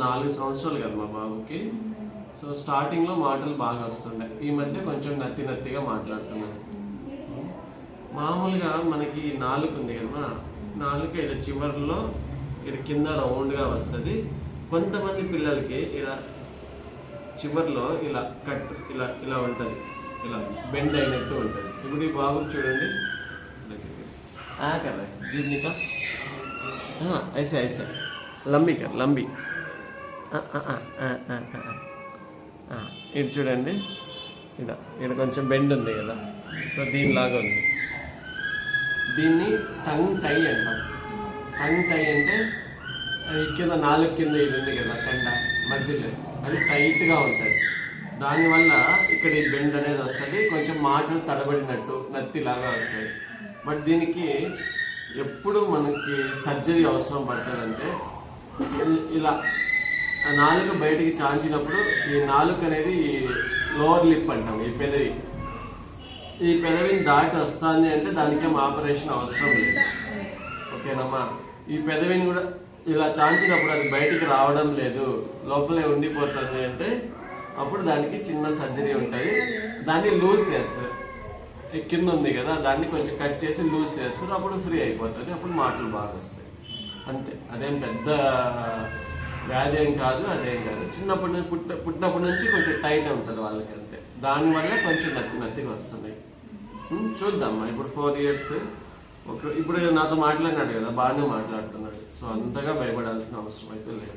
4 సంవత్సరాలు కదా మా బాబుకి. సో స్టార్టింగ్లో మాటలు బాగా వస్తుండే, ఈ మధ్య కొంచెం నత్తిగా మాట్లాడుతున్నాను. మామూలుగా మనకి నాలుక ఉంది కదా, నాలుక ఇలా చివర్లో ఇక్కడ కింద రౌండ్గా వస్తుంది. కొంతమంది పిల్లలకి ఇలా చివర్లో ఇలా కట్ ఇలా ఇలా ఉంటుంది, ఇలా బెండ్ అయినట్టు ఉంటుంది. ఇప్పుడు ఈ బాబు చూడండి, कर जीतने का हाँ ऐसे ऐसे लंबी कर लंबी ఇటు చూడండి, ఇక్కడ కొంచెం బెండ్ ఉంది కదా, సో దీనిలాగా ఉంది. దీన్ని టంగ్ టై అంటాం. టంగ్ టై అంటే కింద నాలుగు కింద ఇది ఉంది కదా కండ మజిల్, అది టైట్గా ఉంటుంది. దానివల్ల ఇక్కడ ఈ బెండ్ అనేది వస్తుంది, కొంచెం మాటలు తడబడినట్టు నత్తిలాగా వస్తుంది. బట్ దీనికి ఎప్పుడు మనకి సర్జరీ అవసరం పడుతుందంటే ఇలా నాలుక బయటికి చాంచినప్పుడు ఈ నాలుక అనేది ఈ లోవర్ లిప్ అంటాం, ఈ పెదవిని దాటి వస్తుంది అంటే దానికేం ఆపరేషన్ అవసరం లేదు. ఓకేనమ్మా, ఈ పెదవిని కూడా ఇలా చాంచినప్పుడు అది బయటికి రావడం లేదు, లోపలే ఉండిపోతుంది అంటే అప్పుడు దానికి చిన్న సర్జరీ ఉంటుంది. దాన్ని లూజ్ చేస్తారు, కింద ఉంది కదా దాన్ని కొంచెం కట్ చేసి లూజ్ చేస్తారు, అప్పుడు ఫ్రీ అయిపోతుంది, అప్పుడు మాటలు బాగా వస్తాయి. అంతే, అదేం పెద్ద వ్యాధి ఏం కాదు, అదేం కాదు. చిన్నప్పటి నుంచి పుట్టినప్పటి నుంచి కొంచెం టైట్ ఉంటుంది వాళ్ళకి, అంతే. దానివల్ల కొంచెం నత్తిగా వస్తున్నాయి. చూద్దామా, ఇప్పుడు 4 years. ఇప్పుడు నాతో మాట్లాడినాడు కదా, బాగానే మాట్లాడుతున్నాడు. సో అంతగా భయపడాల్సిన అవసరం అయితే లేదు.